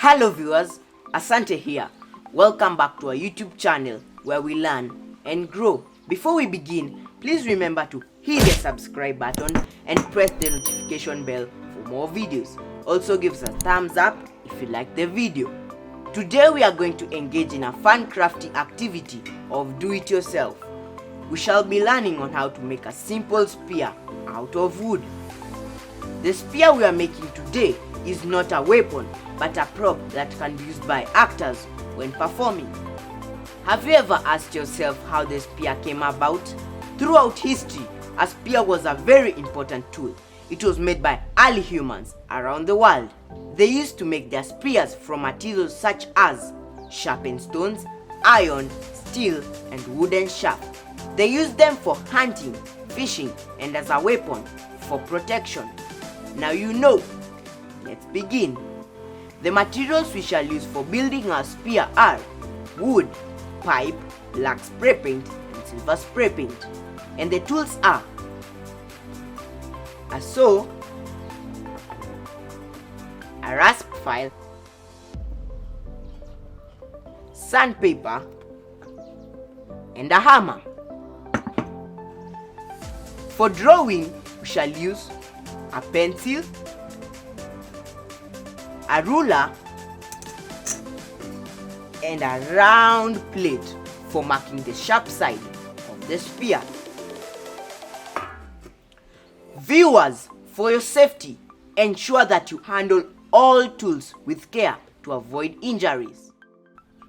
Hello viewers, Asante here. Welcome back to our YouTube channel where we learn and grow. Before we begin, please remember to hit the subscribe button and press the notification bell for more videos. Also give us a thumbs up if you like the video. Today we are going to engage in a fun crafty activity of do-it-yourself. We shall be learning on how to make a simple spear out of wood. The spear we are making today is not a weapon, but a prop that can be used by actors when performing. Have you ever asked yourself how the spear came about? Throughout history, a spear was a very important tool. It was made by early humans around the world. They used to make their spears from materials such as sharpened stones, iron, steel, and wooden shaft. They used them for hunting, fishing, and as a weapon for protection. Now you know. Let's begin. The materials we shall use for building our spear are wood, pipe, black spray paint, and silver spray paint. And the tools are a saw, a rasp file, sandpaper, and a hammer. For drawing, we shall use a pencil, a ruler, and a round plate for marking the sharp side of the spear. Viewers, for your safety, ensure that you handle all tools with care to avoid injuries.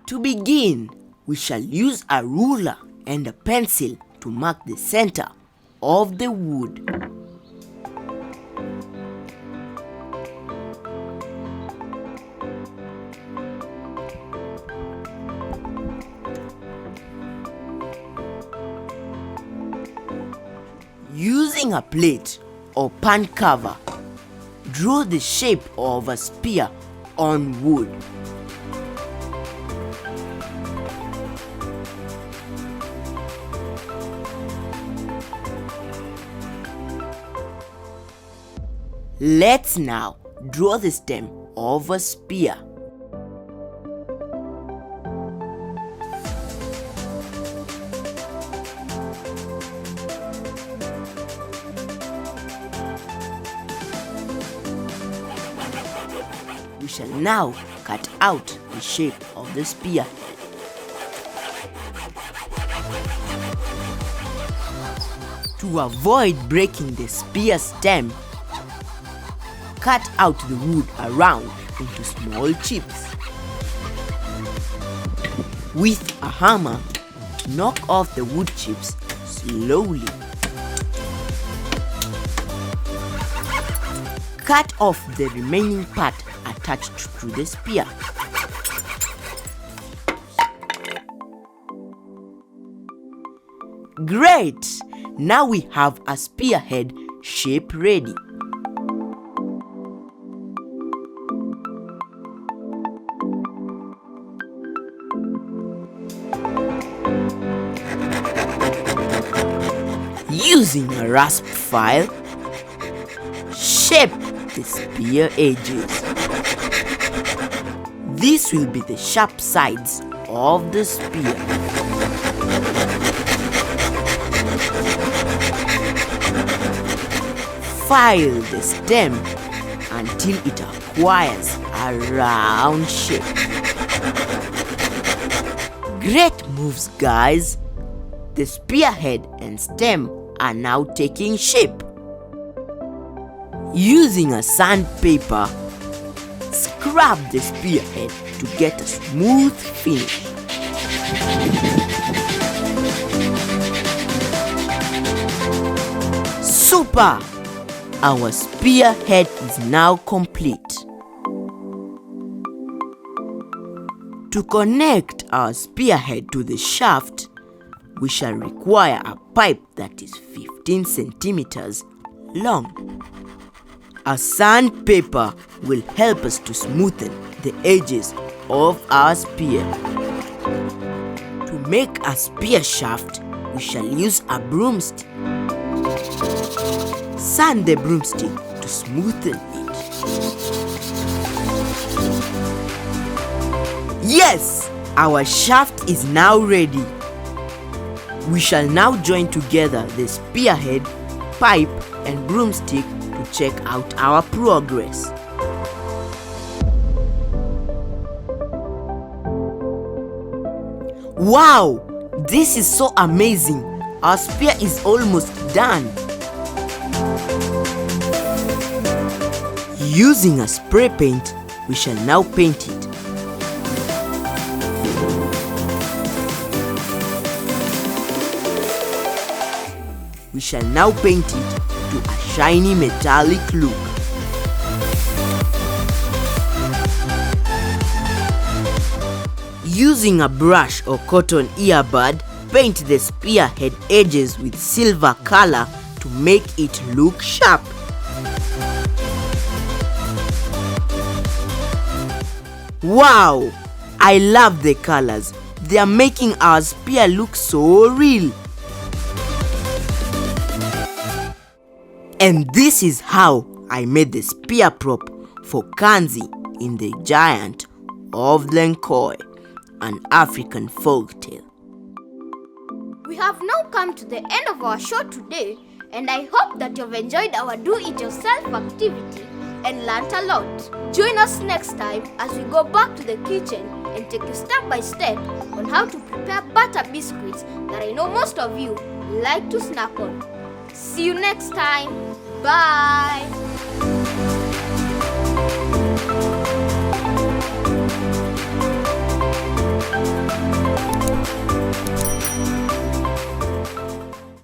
To begin, we shall use a ruler and a pencil to mark the center of the wood. Using a plate or pan cover, draw the shape of a spear on wood. Let's now draw the stem of a spear. We shall now cut out the shape of the spear. To avoid breaking the spear stem, cut out the wood around into small chips. With a hammer, knock off the wood chips slowly. Cut off the remaining part attached to the spear. Great! Now we have a spearhead shape ready. Using a rasp file, shape the spear edges. This will be the sharp sides of the spear. File the stem until it acquires a round shape. Great moves, guys! The spearhead and stem are now taking shape. Using a sandpaper, scrub the spearhead to get a smooth finish. Super! Our spearhead is now complete. To connect our spearhead to the shaft, we shall require a pipe that is 15 centimeters long. A sandpaper will help us to smoothen the edges of our spear. To make a spear shaft, we shall use a broomstick. Sand the broomstick to smoothen it. Yes! Our shaft is now ready. We shall now join together the spearhead, pipe and broomstick to check out our progress. Wow! This is so amazing! Our spear is almost done. Using a spray paint, we shall now paint it. We shall now paint it to a shiny metallic look. Using a brush or cotton earbud, paint the spearhead edges with silver color to make it look sharp. Wow! I love the colors. They are making our spear look so real. And this is how I made the spear prop for Kanzi in The Giant of Lenkoi, an African folktale. We have now come to the end of our show today, and I hope that you've enjoyed our do-it-yourself activity and learnt a lot. Join us next time as we go back to the kitchen and take you step by step on how to prepare butter biscuits that I know most of you like to snack on. See you next time. Bye.